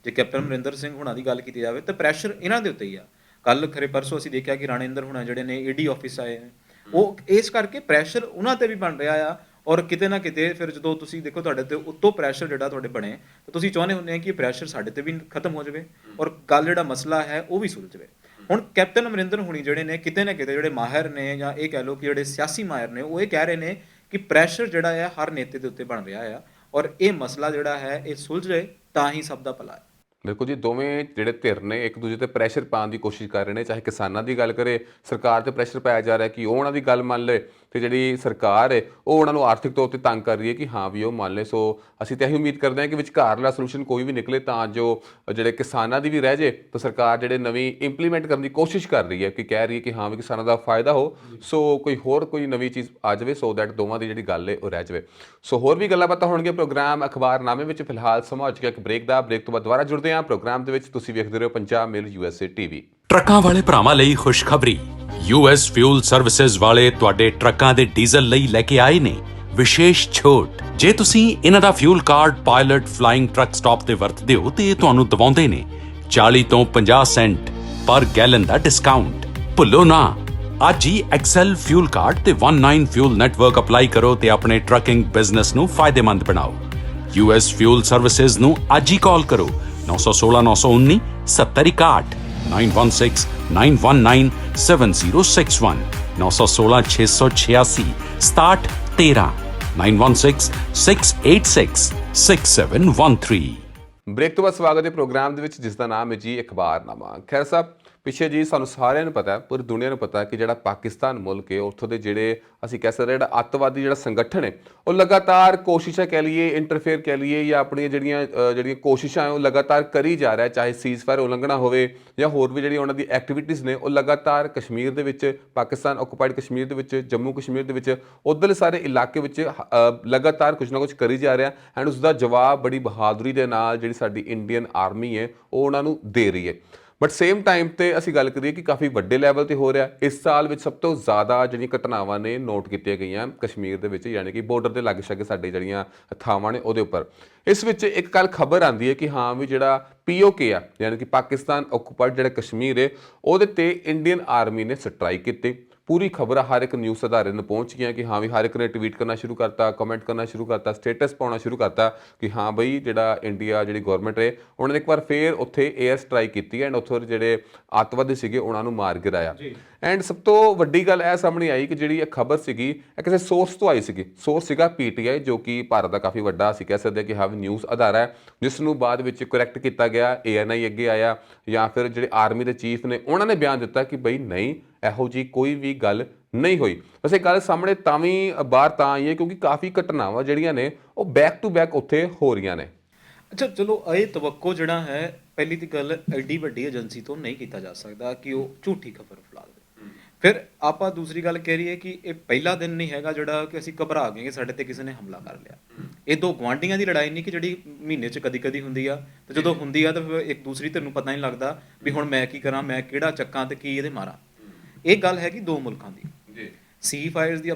ਜੇ ਕੈਪਟਨ ਅਮਰਿੰਦਰ ਸਿੰਘ ਹੁਣਾਂ ਦੀ ਗੱਲ ਕੀਤੀ ਜਾਵੇ ਤਾਂ ਪ੍ਰੈਸ਼ਰ ਇਹਨਾਂ ਦੇ ਉੱਤੇ ਹੀ ਆ। ਕੱਲ ਖਰੇ ਪਰਸੋਂ ਅਸੀਂ ਦੇਖਿਆ ਕਿ ਰਾਣੇਂਦਰ ਹੁਣਾਂ ਜਿਹੜੇ ਨੇ ਈਡੀ ਆਫਿਸ ਆਏ ਨੇ, ਉਹ ਇਸ ਕਰਕੇ ਪ੍ਰੈਸ਼ਰ ਉਹਨਾਂ ਤੇ ਵੀ ਬਣ ਰਿਹਾ ਆ। ਔਰ ਕਿਤੇ ਨਾ ਕਿਤੇ ਫਿਰ ਜਦੋਂ ਤੁਸੀਂ ਦੇਖੋ ਤੁਹਾਡੇ ਤੇ ਉੱਤੋਂ ਪ੍ਰੈਸ਼ਰ ਜਿਹੜਾ ਤੁਹਾਡੇ ਬਣੇ, ਤਾਂ ਤੁਸੀਂ ਚਾਹੁੰਦੇ ਹੁੰਦੇ ਆ ਕਿ ਪ੍ਰੈਸ਼ਰ ਸਾਡੇ ਤੇ ਵੀ ਖਤਮ ਹੋ ਜਾਵੇ ਔਰ ਗੱਲ ਜਿਹੜਾ ਮਸਲਾ ਹੈ ਉਹ ਵੀ ਸੁਲਝ ਜਾਵੇ। ਹੁਣ ਕੈਪਟਨ ਅਮਰਿੰਦਰ ਹੁਣੀ ਜਿਹੜੇ ਨੇ ਕਿਤੇ ਨਾ ਕਿਤੇ ਜਿਹੜੇ ਮਾਹਿਰ ਨੇ, ਜਾਂ ਇਹ ਕਹਿ ਲਓ ਕਿ ਜਿਹੜੇ ਸਿਆਸੀ ਮਾਹਿਰ ਨੇ, ਉਹ ਇਹ ਕਹਿ ਰਹੇ ਨੇ ਕਿ ਪ੍ਰੈਸ਼ਰ ਜਿਹੜਾ ਹੈ ਹਰ ਨੇਤੇ ਦੇ ਉੱਤੇ ਬਣ ਰਿਹਾ ਆ ਔਰ ਇਹ ਮਸਲਾ ਜਿਹੜਾ ਹੈ ਇਹ ਸੁਲਝ ਜਾਏ ਤਾਂ ਹੀ ਸਭ ਦਾ ਭਲਾ ਹੈ। ਬਿਲਕੁਲ ਜੀ, ਦੋਵੇਂ ਜਿਹੜੇ ਧਿਰ ਨੇ ਇੱਕ ਦੂਜੇ ਤੇ ਪ੍ਰੈਸ਼ਰ ਪਾਉਣ ਦੀ ਕੋਸ਼ਿਸ਼ ਕਰ ਰਹੇ ਨੇ। ਚਾਹੇ ਕਿਸਾਨਾਂ ਦੀ ਗੱਲ ਕਰੇ, ਸਰਕਾਰ ਤੇ ਪ੍ਰੈਸ਼ਰ ਪਾਇਆ ਜਾ ਰਿਹਾ ਕਿ ਉਹ ਉਹਨਾਂ ਦੀ ਗੱਲ ਮੰਨ ਲਏ, ਤੇ ਜਿਹੜੀ ਸਰਕਾਰ ਹੈ ਉਹ ਉਹਨਾਂ ਨੂੰ ਆਰਥਿਕ ਤੌਰ ਤੇ ਤੰਗ ਕਰ ਰਹੀ ਹੈ ਕਿ ਹਾਂ ਵੀ ਉਹ ਮੰਨ ਲਏ। ਸੋ ਅਸੀਂ ਤਾਂ ਇਹੀ ਉਮੀਦ ਕਰਦੇ ਹਾਂ ਕਿ ਵਿਚਕਾਰਲਾ ਸੋਲੂਸ਼ਨ ਕੋਈ ਵੀ ਨਿਕਲੇ, ਤਾਂ ਜੋ ਜਿਹੜੇ ਕਿਸਾਨਾਂ ਦੀ ਵੀ ਰਹਿ ਜੇ, ਤਾਂ ਸਰਕਾਰ ਜਿਹੜੇ ਨਵੀਂ ਇੰਪਲੀਮੈਂਟ ਕਰਨ ਦੀ ਕੋਸ਼ਿਸ਼ ਕਰ ਰਹੀ ਹੈ ਕਿ ਕਹਿ ਰਹੀ ਹੈ ਕਿ ਹਾਂ ਵੀ ਕਿਸਾਨਾਂ ਦਾ ਫਾਇਦਾ ਹੋ, ਸੋ ਕੋਈ ਨਵੀਂ ਚੀਜ਼ ਆ ਜਾਵੇ, ਸੋ ਦੈਟ ਦੋਵਾਂ ਦੀ ਜਿਹੜੀ ਗੱਲ ਹੈ ਉਹ ਰਹਿ ਜਾਵੇ। ਸੋ ਹੋਰ ਵੀ ਗੱਲਾਂ ਬਾਤਾਂ ਹੋਣਗੀਆਂ ਪ੍ਰੋਗਰਾਮ ਅਖਬਾਰਨਾਮੇ ਵਿੱਚ। ਫਿਲਹਾਲ ਸਮਾਂ ਹੋ ਚੁੱਕਿਆ ਇੱਕ ਬ੍ਰੇਕ ਦਾ। ਬ੍ਰੇਕ ਤੋਂ ਬਾਅਦ ਦੁਬਾਰਾ ਜੁੜਦੇ ਹਾਂ ਪ੍ਰੋਗਰਾਮ ਦੇ ਵਿੱਚ। ਤੁਸੀਂ ਵੇਖਦੇ ਰਹੋ ਪੰਜਾਬ ਮੇਲ USA TV। ਟਰੱਕਾਂ ਵਾਲੇ ਭਰਾਵਾਂ ਲਈ ਖੁਸ਼ਖਬਰੀ, US ਫਿਊਲ ਸਰਵਿਸਿਜ਼ ਵਾਲੇ ਤੁਹਾਡੇ ਟਰੱਕਾਂ ਦੇ ਡੀਜ਼ਲ ਲਈ ਲੈ ਕੇ ਆਏ ਨੇ ਵਿਸ਼ੇਸ਼ ਛੋਟ। ਜੇ ਤੁਸੀਂ ਇਹਨਾਂ ਦਾ fuel card Pilot flying truck stop ਤੇ ਵਰਤਦੇ ਹੋ ਤੇ ਤੁਹਾਨੂੰ ਦਿਵਾਉਂਦੇ ਨੇ 40 ਤੋਂ 50 ਸੈਂਟ ਪਰ ਗੈਲਨ ਦਾ ਡਿਸਕਾਊਂਟ। ਭੁੱਲੋ ਨਾ, ਅੱਜ ਹੀ ਐਕਸਲ ਫਿਊਲ ਕਾਰਡ ਤੇ 19 ਫਿਊਲ ਨੈਟਵਰਕ ਅਪਲਾਈ ਕਰੋ ਤੇ ਆਪਣੇ ਟਰੱਕਿੰਗ ਬਿਜ਼ਨਸ ਨੂੰ ਫਾਇਦੇਮੰਦ ਬਣਾਓ। US ਫਿਊਲ ਸਰਵਿਸਿਜ਼ ਨੂੰ ਅੱਜ ਹੀ ਕਾਲ ਕਰੋ 916 919 7061 916 919 7061 916 686 6713 916 686 6713। ਬ੍ਰੇਕ ਤੋਂ ਬਾਅਦ ਸਵਾਗਤ ਹੈ ਪ੍ਰੋਗਰਾਮ ਦੇ ਵਿੱਚ, ਜਿਸ ਦਾ ਨਾਮ ਹੈ ਜੀ ਅਖਬਾਰਨਾਮਾ। ਖੈਰ ਸਾਹਿਬ, ਪਿੱਛੇ ਜੀ ਸਾਨੂੰ ਸਾਰਿਆਂ ਨੂੰ ਪਤਾ ਹੈ, ਪੂਰੀ ਦੁਨੀਆ ਨੂੰ ਪਤਾ ਹੈ ਕਿ ਜਿਹੜਾ ਪਾਕਿਸਤਾਨ ਮੁਲਕ ਹੈ, ਉੱਥੋਂ ਦੇ ਜਿਹੜੇ ਅਸੀਂ ਕਹਿ ਸਕਦੇ ਜਿਹੜਾ ਅੱਤਵਾਦੀ ਜਿਹੜਾ ਸੰਗਠਨ ਹੈ, ਉਹ ਲਗਾਤਾਰ ਕੋਸ਼ਿਸ਼ਾਂ ਕਹਿ ਲਈਏ, ਇੰਟਰਫੇਅਰ ਕਹਿ ਲਈਏ, ਜਾਂ ਆਪਣੀਆਂ ਜਿਹੜੀਆਂ ਕੋਸ਼ਿਸ਼ਾਂ ਹੈ ਉਹ ਲਗਾਤਾਰ ਕਰੀ ਜਾ ਰਿਹਾ। ਚਾਹੇ ਸੀਜ਼ਫਾਇਰ ਉਲੰਘਣਾ ਹੋਵੇ ਜਾਂ ਹੋਰ ਵੀ ਜਿਹੜੀਆਂ ਉਹਨਾਂ ਦੀ ਐਕਟੀਵਿਟੀਜ਼ ਨੇ, ਉਹ ਲਗਾਤਾਰ ਕਸ਼ਮੀਰ ਦੇ ਵਿੱਚ, ਪਾਕਿਸਤਾਨ ਓਕੂਪਾਈਡ ਕਸ਼ਮੀਰ ਦੇ ਵਿੱਚ, ਜੰਮੂ ਕਸ਼ਮੀਰ ਦੇ ਵਿੱਚ, ਉੱਧਰਲੇ ਸਾਰੇ ਇਲਾਕੇ ਵਿੱਚ ਲਗਾਤਾਰ ਕੁਝ ਨਾ ਕੁਝ ਕਰੀ ਜਾ ਰਿਹਾ। ਐਂਡ ਉਸ ਦਾ ਜਵਾਬ ਬੜੀ ਬਹਾਦਰੀ ਦੇ ਨਾਲ ਜਿਹੜੀ ਸਾਡੀ ਇੰਡੀਅਨ ਆਰਮੀ ਹੈ ਉਹ ਉਹਨਾਂ ਨੂੰ ਦੇ ਰਹੀ ਹੈ। ਬਟ ਸੇਮ ਟਾਈਮ ਤੇ ਅਸੀਂ ਗੱਲ ਕਰੀਏ ਕਿ ਕਾਫੀ ਵੱਡੇ ਲੈਵਲ ਤੇ ਹੋ ਰਿਹਾ। ਇਸ ਸਾਲ ਵਿੱਚ ਸਭ ਤੋਂ ਜ਼ਿਆਦਾ ਜਿਹੜੀਆਂ ਘਟਨਾਵਾਂ ਨੇ ਨੋਟ ਕੀਤੀਆਂ ਗਈਆਂ ਕਸ਼ਮੀਰ ਦੇ ਵਿੱਚ, ਯਾਨੀ ਕਿ ਬਾਰਡਰ ਦੇ ਲਾਗੇ ਛਾਗੇ ਸਾਡੇ ਜਿਹੜੀਆਂ ਥਾਵਾਂ ਨੇ ਉਹਦੇ ਉੱਪਰ। ਇਸ ਵਿੱਚ ਇੱਕ ਕੱਲ ਖਬਰ ਆਉਂਦੀ ਹੈ ਕਿ ਹਾਂ ਵੀ ਜਿਹੜਾ POK ਆ, ਯਾਨੀ ਕਿ ਪਾਕਿਸਤਾਨ ਓਕੂਪਾਈਡ ਜਿਹੜਾ ਕਸ਼ਮੀਰ ਹੈ, ਉਹਦੇ ਤੇ ਇੰਡੀਅਨ ਆਰਮੀ ਨੇ ਸਟ੍ਰਾਈਕ ਕੀਤੀ। ਪੂਰੀ ਖਬਰਾਂ ਹਰ ਇੱਕ ਨਿਊਜ਼ ਅਦਾਰੇ ਨੂੰ ਪਹੁੰਚ ਗਈਆਂ ਕਿ ਹਾਂ ਵੀ ਹਰ ਇੱਕ ਨੇ ਟਵੀਟ ਕਰਨਾ ਸ਼ੁਰੂ ਕਰਤਾ, ਕਮੈਂਟ ਕਰਨਾ ਸ਼ੁਰੂ ਕਰਤਾ, ਸਟੇਟਸ ਪਾਉਣਾ ਸ਼ੁਰੂ ਕਰਤਾ ਕਿ ਹਾਂ ਬਈ ਜਿਹੜਾ ਇੰਡੀਆ ਜਿਹੜੀ ਗਵਰਨਮੈਂਟ ਹੈ ਉਹਨਾਂ ਨੇ ਇੱਕ ਵਾਰ ਫੇਰ ਉੱਥੇ 에ਅਰ ਸਟ੍ਰਾਈਕ ਕੀਤੀ ਐਂਡ ਉੱਥੋਂ ਜਿਹੜੇ ਅੱਤਵਾਦੀ ਸੀਗੇ ਉਹਨਾਂ ਨੂੰ ਮਾਰ ਗਿਰਾਇਆ। ਐਂਡ ਸਭ ਤੋਂ ਵੱਡੀ ਗੱਲ ਇਹ ਸਾਹਮਣੇ ਆਈ ਕਿ ਜਿਹੜੀ ਇਹ ਖਬਰ ਸੀਗੀ ਇਹ ਕਿਸੇ ਸੋਰਸ ਤੋਂ ਆਈ ਸੀਗੀ। ਸੋਰਸ ਸੀਗਾ PTI, ਜੋ ਕਿ ਭਾਰਤ ਦਾ ਕਾਫੀ ਵੱਡਾ ਅਸੀਂ ਕਹਿ ਸਕਦੇ ਹਾਂ ਕਿ ਹਾਂ ਵੀ ਨਿਊਜ਼ ਅਦਾਰਾ ਹੈ, ਜਿਸ ਨੂੰ ਬਾਅਦ ਵਿੱਚ ਕਰੈਕਟ ਕੀਤਾ ਗਿਆ। ANI ਅੱਗੇ ਆਇਆ ਜਾਂ ਫਿਰ ਜਿਹੜੇ ਆਰਮੀ ਦੇ ਚੀਫ ਨੇ ਉਹਨਾਂ ਨੇ ਬਿਆਨ ਦਿੱਤਾ ਕਿ ਬਈ ਨਹੀਂ, ਇਹੋ ਜਿਹੀ ਕੋਈ ਵੀ ਗੱਲ ਨਹੀਂ ਹੋਈ। ਵੈਸੇ ਗੱਲ ਸਾਹਮਣੇ ਤਾਂ ਵੀ ਬਾਹਰ ਤਾਂ ਆਈ ਹੈ ਕਿਉਂਕਿ ਕਾਫੀ ਘਟਨਾਵਾਂ ਜਿਹੜੀਆਂ ਨੇ ਉਹ ਬੈਕ ਟੂ ਬੈਕ ਉੱਥੇ ਹੋ ਰਹੀਆਂ ਨੇ। ਅੱਛਾ ਚਲੋ, ਇਹ ਤਵੱਕੋ ਜਿਹੜਾ ਹੈ, ਪਹਿਲੀ ਤਾਂ ਗੱਲ ਐਡੀ ਵੱਡੀ ਏਜੰਸੀ ਤੋਂ ਨਹੀਂ ਕੀਤਾ ਜਾ ਸਕਦਾ ਕਿ ਉਹ ਝੂਠੀ ਖਬਰ ਫੈਲਾ ਦੇਵੇ। ਫਿਰ ਆਪਾਂ ਦੂਸਰੀ ਗੱਲ ਕਹਿ ਰਹੀਏ ਕਿ ਇਹ ਪਹਿਲਾ ਦਿਨ ਨਹੀਂ ਹੈਗਾ ਜਿਹੜਾ ਕਿ ਅਸੀਂ ਘਬਰਾ ਗਏ ਕਿ ਸਾਡੇ ਤੇ ਕਿਸੇ ਨੇ ਹਮਲਾ ਕਰ ਲਿਆ। ਇਹ ਦੋ ਗੁਆਂਢੀਆਂ ਦੀ ਲੜਾਈ ਨਹੀਂ ਕਿ ਜਿਹੜੀ ਮਹੀਨੇ 'ਚ ਕਦੀ ਹੁੰਦੀ ਆ, ਤੇ ਜਦੋਂ ਹੁੰਦੀ ਆ ਤਾਂ ਫਿਰ ਇੱਕ ਦੂਸਰੀ ਧਿਰ ਨੂੰ ਪਤਾ ਨਹੀਂ ਲੱਗਦਾ ਵੀ ਹੁਣ ਮੈਂ ਕੀ ਕਰਾਂ, ਮੈਂ ਕਿਹੜਾ ਚੱਕਾਂ ਤੇ ਕੀ ਇਹਦੇ ਮਾਰਾਂ। ਇਹ ਗੱਲ ਹੈਗੀ ਦੋ ਮੁਲਕਾਂ ਦੀ। ਸੀਜ਼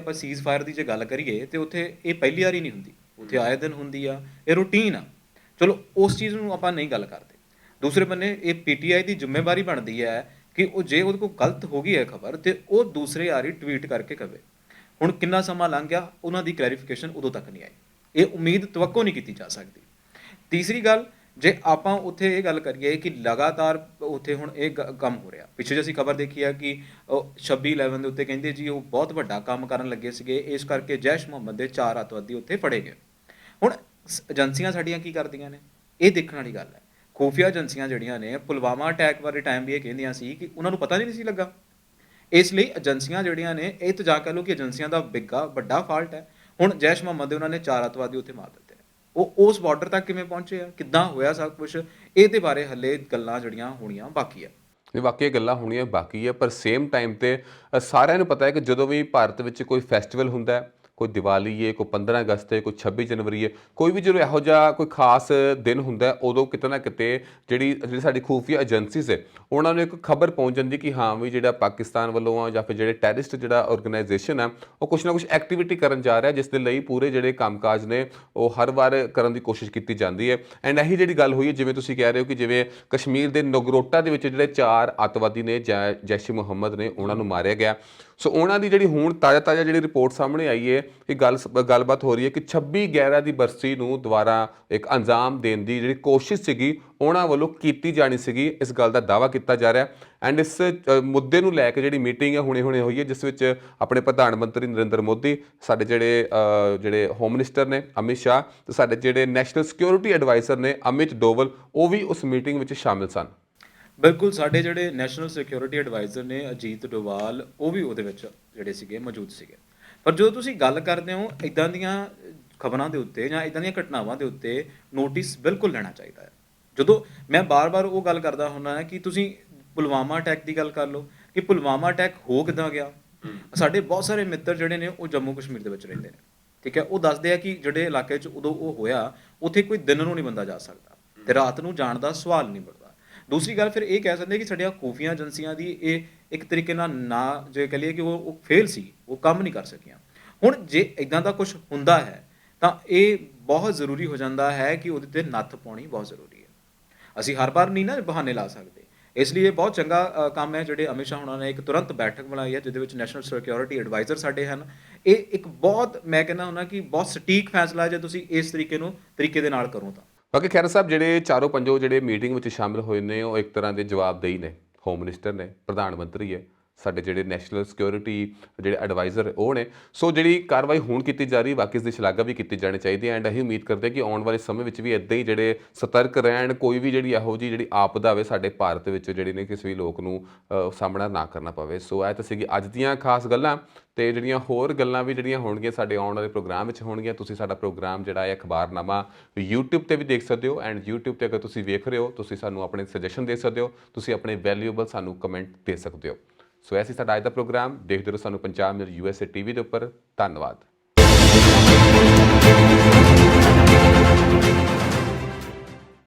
ਫਾਇਰ ਦੀ ਜੇ ਗੱਲ ਕਰੀਏ ਤੇ ਉੱਥੇ ਇਹ ਪਹਿਲੀ ਵਾਰੀ ਨਹੀਂ ਹੁੰਦੀ, ਉੱਥੇ ਆਏ ਦਿਨ ਹੁੰਦੀ ਆ, ਇਹ ਰੂਟੀਨ ਆ। ਚਲੋ ਉਸ ਚੀਜ਼ ਨੂੰ ਆਪਾਂ ਨਹੀਂ ਗੱਲ ਕਰਦੇ। ਦੂਸਰੇ ਬੰਨੇ ਇਹ PTI ਦੀ ਜ਼ਿੰਮੇਵਾਰੀ ਬਣਦੀ ਹੈ ਕਿ ਉਹ ਜੇ ਉਹਦੇ ਕੋਲ ਗਲਤ ਹੋ ਗਈ ਹੈ ਖਬਰ ਤੇ ਉਹ ਦੂਸਰੇ ਆਰੀ ਟਵੀਟ ਕਰਕੇ ਕਵੇ। ਹੁਣ ਕਿੰਨਾ ਸਮਾਂ ਲੰਘ ਗਿਆ, ਉਹਨਾਂ ਦੀ ਕਲੈਰੀਫਿਕੇਸ਼ਨ ਉਦੋਂ ਤੱਕ ਨਹੀਂ ਆਈ। ਇਹ ਉਮੀਦ ਤਵੱਕੋ ਨਹੀਂ ਕੀਤੀ ਜਾ ਸਕਦੀ। ਤੀਸਰੀ ਗੱਲ, ਜੇ ਆਪਾਂ ਉੱਥੇ ਇਹ ਗੱਲ ਕਰੀਏ ਕਿ ਲਗਾਤਾਰ ਉੱਥੇ ਹੁਣ ਇਹ ਕੰਮ ਹੋ ਰਿਹਾ, ਪਿੱਛੇ ਜੇ ਅਸੀਂ ਖਬਰ ਦੇਖੀ ਹੈ ਕਿ 26/11 ਦੇ ਉੱਤੇ ਕਹਿੰਦੇ ਜੀ ਉਹ ਬਹੁਤ ਵੱਡਾ ਕੰਮ ਕਰਨ ਲੱਗੇ ਸੀਗੇ, ਇਸ ਕਰਕੇ ਜੈਸ਼ ਮੁਹੰਮਦ ਦੇ 4 ਅੱਤਵਾਦੀ ਉੱਥੇ ਫੜੇ ਗਏ। ਹੁਣ ਏਜੰਸੀਆਂ ਸਾਡੀਆਂ ਕੀ ਕਰਦੀਆਂ ਨੇ, ਇਹ ਦੇਖਣ ਵਾਲੀ ਗੱਲ ਹੈ। ਖੂਫੀਆ ਏਜੰਸੀਆਂ ਜਿਹੜੀਆਂ ਨੇ ਪੁਲਵਾਮਾ ਅਟੈਕ ਬਾਰੇ ਟਾਈਮ ਵੀ ਇਹ ਕਹਿੰਦੀਆਂ ਸੀ ਕਿ ਉਹਨਾਂ ਨੂੰ ਪਤਾ ਨਹੀਂ ਸੀ ਲੱਗਾ। ਇਸ ਲਈ ਏਜੰਸੀਆਂ ਜਿਹੜੀਆਂ ਨੇ, ਇਹ ਤਾਂ ਜਾ ਕਹਿ ਲਓ ਕਿ ਏਜੰਸੀਆਂ ਦਾ ਵੱਡਾ ਫਾਲਟ ਹੈ। ਹੁਣ ਜੈਸ਼ ਮੁਹੰਮਦ ਦੇ ਉਹਨਾਂ ਨੇ 4 ਅੱਤਵਾਦੀ ਉੱਥੇ ਮਾਰ ਦਿੱਤੇ ਨੇ। ਉਹ ਉਸ ਬਾਰਡਰ ਤੱਕ ਕਿਵੇਂ ਪਹੁੰਚੇ ਆ, ਕਿੱਦਾਂ ਹੋਇਆ ਸਭ ਕੁਝ, ਇਹਦੇ ਬਾਰੇ ਹੱਲੇ ਗੱਲਾਂ ਜਿਹੜੀਆਂ ਹੋਣੀਆਂ ਬਾਕੀ ਆ। ਇਹ ਵਾਕਈ ਗੱਲਾਂ ਹੋਣੀਆਂ ਬਾਕੀ ਹੈ, ਪਰ ਸੇਮ ਟਾਈਮ ਤੇ ਸਾਰਿਆਂ ਨੂੰ ਪਤਾ ਹੈ ਕਿ ਜਦੋਂ ਵੀ ਭਾਰਤ ਵਿੱਚ ਕੋਈ ਫੈਸਟੀਵਲ ਹੁੰਦਾ ਹੈ, ਕੋਈ ਦੀਵਾਲੀ ਹੈ, ਕੋਈ 15 ਅਗਸਤ ਹੈ, ਕੋਈ 26 ਜਨਵਰੀ ਹੈ, ਕੋਈ ਵੀ ਜਦੋਂ ਇਹੋ ਜਿਹਾ ਕੋਈ ਖਾਸ ਦਿਨ ਹੁੰਦਾ ਹੈ, ਉਦੋਂ ਕਿਤੇ ਨਾ ਕਿਤੇ ਜਿਹੜੀ ਸਾਡੀ ਖੂਫੀਆ ਏਜੰਸੀਜ਼ ਹੈ ਉਹਨਾਂ ਨੂੰ ਇੱਕ ਖਬਰ ਪਹੁੰਚ ਜਾਂਦੀ ਕਿ ਹਾਂ ਵੀ ਜਿਹੜਾ ਪਾਕਿਸਤਾਨ ਵੱਲੋਂ ਆ ਜਾਂ ਫਿਰ ਜਿਹੜੇ ਟੈਰਰਿਸਟ ਜਿਹੜਾ ਆਰਗੇਨਾਈਜੇਸ਼ਨ ਹੈ ਉਹ ਕੁਛ ਨਾ ਕੁਛ ਐਕਟੀਵਿਟੀ ਕਰਨ ਜਾ ਰਿਹਾ, ਜਿਸ ਦੇ ਲਈ ਪੂਰੇ ਜਿਹੜੇ ਕੰਮਕਾਜ ਨੇ ਉਹ ਹਰ ਵਾਰ ਕਰਨ ਦੀ ਕੋਸ਼ਿਸ਼ ਕੀਤੀ ਜਾਂਦੀ ਹੈ। ਐਂਡ ਇਹੀ ਜਿਹੜੀ ਗੱਲ ਹੋਈ ਹੈ, ਜਿਵੇਂ ਤੁਸੀਂ ਕਹਿ ਰਹੇ ਹੋ ਕਿ ਜਿਵੇਂ ਕਸ਼ਮੀਰ ਦੇ ਨਗਰੋਟਾ ਦੇ ਵਿੱਚ ਜਿਹੜੇ 4 ਅੱਤਵਾਦੀ ਨੇ ਜੈਸ਼-ਏ ਮੁਹੰਮਦ ਨੇ ਉਹਨਾਂ ਨੂੰ ਮਾਰਿਆ ਗਿਆ। ਸੋ ਉਹਨਾਂ ਦੀ ਜਿਹੜੀ ਹੁਣ ਤਾਜ਼ਾ ਜਿਹੜੀ ਰਿਪੋਰਟ ਸਾਹਮਣੇ ਆਈ ਹੈ ਕਿ ਗੱਲਬਾਤ ਹੋ ਰਹੀ ਹੈ ਕਿ 26/11 ਦੀ ਬਰਸੀ ਨੂੰ ਦੁਬਾਰਾ ਇੱਕ ਅੰਜਾਮ ਦੇਣ ਦੀ ਜਿਹੜੀ ਕੋਸ਼ਿਸ਼ ਸੀਗੀ ਉਹਨਾਂ ਵੱਲੋਂ ਕੀਤੀ ਜਾਣੀ ਸੀਗੀ, ਇਸ ਗੱਲ ਦਾ ਦਾਅਵਾ ਕੀਤਾ ਜਾ ਰਿਹਾ। ਐਂਡ ਇਸ ਮੁੱਦੇ ਨੂੰ ਲੈ ਕੇ ਜਿਹੜੀ ਮੀਟਿੰਗ ਹੈ ਹੁਣੇ ਹੋਈ ਹੈ, ਜਿਸ ਵਿੱਚ ਆਪਣੇ ਪ੍ਰਧਾਨ ਮੰਤਰੀ ਨਰਿੰਦਰ ਮੋਦੀ, ਸਾਡੇ ਜਿਹੜੇ ਹੋਮ ਮਿਨਿਸਟਰ ਨੇ ਅਮਿਤ ਸ਼ਾਹ ਤੇ ਸਾਡੇ ਜਿਹੜੇ ਨੈਸ਼ਨਲ ਸਿਕਿਉਰਿਟੀ ਐਡਵਾਈਜ਼ਰ ਨੇ ਅਮਿਤ ਡੋਵਲ, ਉਹ ਵੀ ਉਸ ਮੀਟਿੰਗ ਵਿੱਚ ਸ਼ਾਮਿਲ ਸਨ। ਬਿਲਕੁਲ, ਸਾਡੇ ਜਿਹੜੇ ਨੈਸ਼ਨਲ ਸਿਕਿਉਰਿਟੀ ਐਡਵਾਈਜ਼ਰ ਨੇ ਅਜੀਤ ਡੋਵਾਲ, ਉਹ ਵੀ ਉਹਦੇ ਵਿੱਚ ਜਿਹੜੇ ਸੀਗੇ ਮੌਜੂਦ ਸੀਗੇ। ਪਰ ਜਦੋਂ ਤੁਸੀਂ ਗੱਲ ਕਰਦੇ ਹੋ ਇਦਾਂ ਦੀਆਂ ਖਬਰਾਂ ਦੇ ਉੱਤੇ ਜਾਂ ਇਦਾਂ ਦੀਆਂ ਘਟਨਾਵਾਂ ਦੇ ਉੱਤੇ ਨੋਟਿਸ ਬਿਲਕੁਲ ਲੈਣਾ ਚਾਹੀਦਾ ਹੈ। ਜਦੋਂ ਮੈਂ ਬਾਰ-ਬਾਰ ਉਹ ਗੱਲ ਕਰਦਾ ਹੁੰਦਾ ਹਾਂ ਕਿ ਤੁਸੀਂ ਪੁਲਵਾਮਾ ਅਟੈਕ ਦੀ ਗੱਲ ਕਰ ਲਓ ਕਿ ਪੁਲਵਾਮਾ ਅਟੈਕ ਹੋ ਕਿੱਦਾਂ ਗਿਆ। ਸਾਡੇ ਬਹੁਤ ਸਾਰੇ ਮਿੱਤਰ ਜਿਹੜੇ ਨੇ ਉਹ ਜੰਮੂ ਕਸ਼ਮੀਰ ਦੇ ਵਿੱਚ ਰਹਿੰਦੇ ਨੇ, ਠੀਕ ਹੈ। ਉਹ ਦੱਸਦੇ ਆ ਕਿ ਜਿਹੜੇ ਇਲਾਕੇ 'ਚ ਉਦੋਂ ਉਹ ਹੋਇਆ, ਉੱਥੇ ਕੋਈ ਦਿਨ ਨੂੰ ਨਹੀਂ ਬੰਦਾ ਜਾ ਸਕਦਾ ਤੇ ਰਾਤ ਨੂੰ ਜਾਣ ਦਾ ਸਵਾਲ ਨਹੀਂ ਬਣਦਾ। ਦੂਸਰੀ ਗੱਲ, ਫਿਰ ਇਹ ਕਹਿ ਸਕਦੇ ਕਿ ਸਾਡੀਆਂ ਖੂਫੀਆ ਏਜੰਸੀਆਂ ਦੀ ਇਹ ਇੱਕ ਤਰੀਕੇ ਨਾਲ ਨਾ ਜੇ ਕਹ ਲਈਏ ਕਿ ਉਹ ਫੇਲ ਸੀ, ਉਹ ਕੰਮ ਨਹੀਂ ਕਰ ਸਕੀਆਂ। ਹੁਣ ਜੇ ਇੱਦਾਂ ਦਾ ਕੁਝ ਹੁੰਦਾ ਹੈ ਤਾਂ ਇਹ ਬਹੁਤ ਜ਼ਰੂਰੀ ਹੋ ਜਾਂਦਾ ਹੈ ਕਿ ਉਹਦੇ 'ਤੇ ਨੱਥ ਪਾਉਣੀ ਬਹੁਤ ਜ਼ਰੂਰੀ ਹੈ। ਅਸੀਂ ਹਰ ਵਾਰ ਨਹੀਂ ਨਾ ਬਹਾਨੇ ਲਾ ਸਕਦੇ। ਇਸ ਲਈ ਇਹ ਬਹੁਤ ਚੰਗਾ ਕੰਮ ਹੈ ਜਿਹੜੇ ਅਮਿਤ ਸ਼ਾਹ ਹੋਣਾ ਨੇ ਇੱਕ ਤੁਰੰਤ ਬੈਠਕ ਬਣਾਈ ਹੈ, ਜਿਹਦੇ ਵਿੱਚ ਨੈਸ਼ਨਲ ਸਿਕਿਉਰਿਟੀ ਐਡਵਾਈਜ਼ਰ ਸਾਡੇ ਹਨ। ਇਹ ਇੱਕ ਬਹੁਤ, ਮੈਂ ਕਹਿੰਦਾ ਹੁੰਦਾ ਕਿ ਬਹੁਤ ਸਟੀਕ ਫੈਸਲਾ ਹੈ ਜੇ ਤੁਸੀਂ ਇਸ ਤਰੀਕੇ ਦੇ ਨਾਲ ਕਰੋ ਤਾਂ। ਬਾਕੀ ਖੈਰ ਸਾਹਿਬ, ਜਿਹੜੇ ਚਾਰੋਂ ਪੰਜੋਂ ਜਿਹੜੇ ਮੀਟਿੰਗ ਵਿੱਚ ਸ਼ਾਮਿਲ ਹੋਏ ਨੇ ਉਹ ਇੱਕ ਤਰ੍ਹਾਂ ਦੇ ਜਵਾਬਦੇਹੀ ਨੇ। ਹੋਮ ਮਿਨਿਸਟਰ ਨੇ, ਪ੍ਰਧਾਨ ਮੰਤਰੀ ਹੈ, ਸਾਡੇ ਜਿਹੜੇ ਨੈਸ਼ਨਲ ਸਿਕਿਉਰਿਟੀ ਜਿਹੜੇ ਐਡਵਾਈਜ਼ਰ ਉਹ ਨੇ। ਸੋ ਜਿਹੜੀ ਕਾਰਵਾਈ ਹੁਣ ਕੀਤੀ ਜਾ ਰਹੀ, ਬਾਕੀ ਇਸ ਦੀ ਸ਼ਲਾਘਾ ਵੀ ਕੀਤੀ ਜਾਣੀ ਚਾਹੀਦੀ ਹੈ। ਐਂਡ ਅਸੀਂ ਉਮੀਦ ਕਰਦੇ ਕਿ ਆਉਣ ਵਾਲੇ ਸਮੇਂ ਵਿੱਚ ਵੀ ਇੱਦਾਂ ਹੀ ਜਿਹੜੇ ਸਤਰਕ ਰਹਿਣ, ਕੋਈ ਵੀ ਜਿਹੜੀ ਇਹੋ ਜਿਹੀ ਜਿਹੜੀ ਆਪਦਾ ਆਵੇ ਸਾਡੇ ਭਾਰਤ ਵਿੱਚ ਜਿਹੜੀ ਨੇ ਕਿਸੇ ਵੀ ਲੋਕ ਨੂੰ ਸਾਹਮਣਾ ਨਾ ਕਰਨਾ ਪਵੇ। ਸੋ ਇਹ ਤਾਂ ਸੀਗੀ ਅੱਜ ਦੀਆਂ ਖਾਸ ਗੱਲਾਂ, ਤੇ ਜਿਹੜੀਆਂ ਹੋਰ ਗੱਲਾਂ ਵੀ ਜਿਹੜੀਆਂ ਹੋਣਗੀਆਂ ਸਾਡੇ ਆਉਣ ਵਾਲੇ ਪ੍ਰੋਗਰਾਮ ਵਿੱਚ ਹੋਣਗੀਆਂ। ਤੁਸੀਂ ਸਾਡਾ ਪ੍ਰੋਗਰਾਮ ਜਿਹੜਾ ਹੈ ਅਖਬਾਰਨਾਮਾ YouTube ਤੇ ਵੀ ਦੇਖ ਸਕਦੇ ਹੋ। ਐਂਡ YouTube ਤੇ ਅਗਰ ਤੁਸੀਂ ਵੇਖ ਰਹੇ ਹੋ, ਤੁਸੀਂ ਸਾਨੂੰ ਆਪਣੇ ਸੁਜੈਸ਼ਨ ਦੇ ਸਕਦੇ ਹੋ, ਤੁਸੀਂ ਆਪਣੇ ਵੈਲਿਊਏਬਲ ਸਾਨੂੰ ਕਮੈਂਟ ਦੇ ਸਕਦੇ ਹੋ। ਸੋ ਐਸੀ ਸਾਡਾ ਅੱਜ ਦਾ ਪ੍ਰੋਗਰਾਮ। ਦੇਖਦੇ ਰਹੋ ਸਾਨੂੰ ਪੰਜਾਬ ਨਿਊਜ਼ USA TV ਦੇ ਉੱਪਰ। ਧੰਨਵਾਦ।